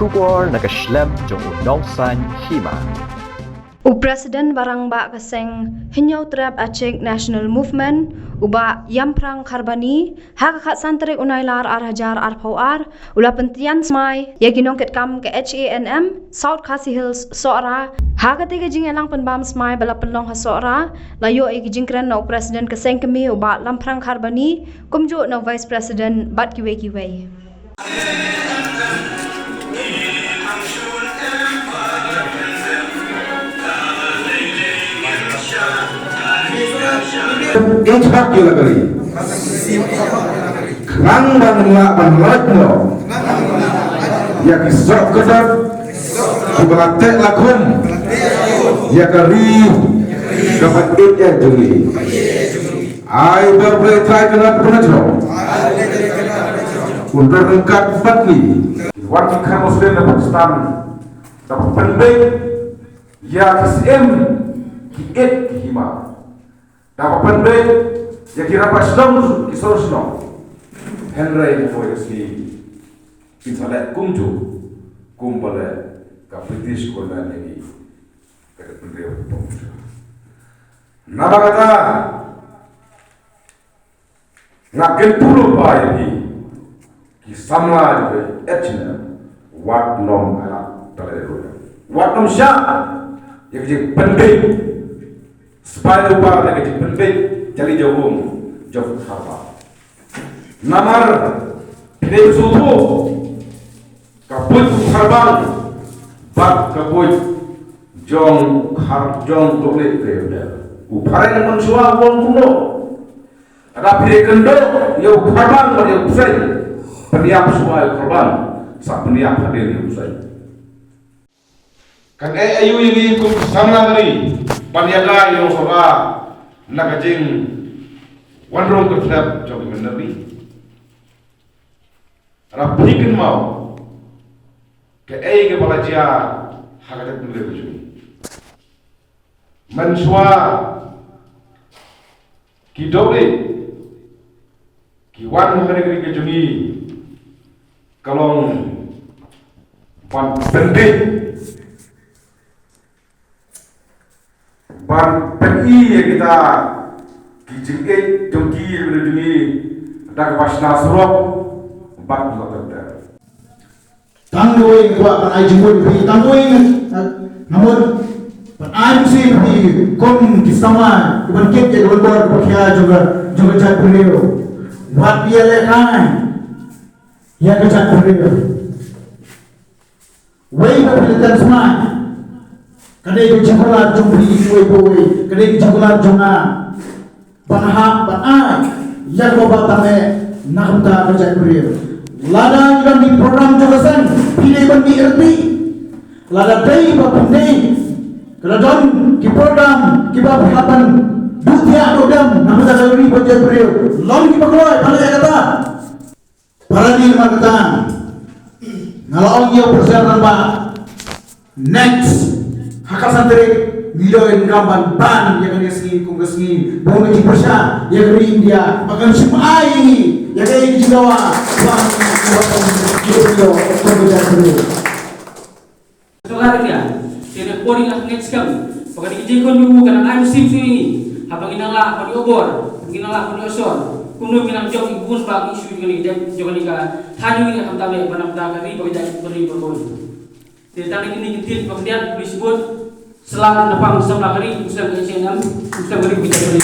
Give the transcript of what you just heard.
Shubor nakaslem jong unongsan hima. Presiden barang ba kaseng hinyau trap acek national movement uba yamprang karbani hakakat santri unailar hajar ar ula pentian smai yaginong ket kam ke HANM South Khasi Hills soara hakatiga jing elang penbam smai bala penlong ha soara layo e jingkran no presiden kaseng kemi uba lamprang karbani kumjo no vice president bat kiwe Inchak juga kali. Kerang banyak banget no. Ya kisah kesat. Kubalatek lakum. Ya kali. Dapat itu juli. Ay berberai kena penajro. Untuk rengkat batli. Wakil kan Muslim dan Pakistan dapat penting. Ya kisah kiet hima. Dapat pendek, ya kira pas dong, kisah dong. Henry Foyesi, kita lihat kumju, kumpulnya ke British kolonial lagi, ke pendek. Nama kata, ngaken puluh bayi, kisah juga, etnya, wat nom anak terlalu, wat nom syak, ya jadi pendek. Supaya lupa lagi penting jadi jauh harba. Namar ini suhu kabut harbang bak kabut jong tolik kaya. Upara yang mensuah uang kuno. Ada pilih kendo yang harbang pada usai peniap suai harbang sak peniap hadir yang usai. Kan ayu ini kum sama hari. Paniaga yang soba nakajing wanrong kerja jauh menabi. Rapikan mau ke ke balajia hakadat nule bujuni. Mansua kidoble kiwan hari ke juni kalong pan penting. Ban PI yang kita kijingke jongki berduni ada kepasna surop ban juga. Tangguing kuat pan ajimul bi tangguing namun pan ajim bi kom kisama ban kep je golbor pakhya juga cat beliau buat dia lekan ya cat beliau wei berpilihan semua. Kadai ke cikulat jumpi ibu-ibu, kadai ke cikulat jonga, panahak, panai, yang bawa tame nak kita kerja kurir. Lada juga di program jelasan, pilih bandi erti, lada day bapende, kerajaan ki program kita perhatian dunia dodam, nak kita kerja kerja kurir. Long kita keluar, pada kata, para di rumah kata, ngalau dia persiapan pak, next. Hakal santri midoin kamban ban yang ngesni kungesni bonga ci persya yang dari India makan simai yang dari Jawa bang kilo soalnya dia tidak boleh nak next kam pakai dijekon dulu karena I'm sim ini habang inala pada obor inala pada osor kuno minang jok ibun bagi isu ini dan jangan nikah tadi ini akan tahu mana pada kali bagi beri berkon tidak ini kita kemudian disebut selang nepang sama hari Muslim HANM Muslim beri bicara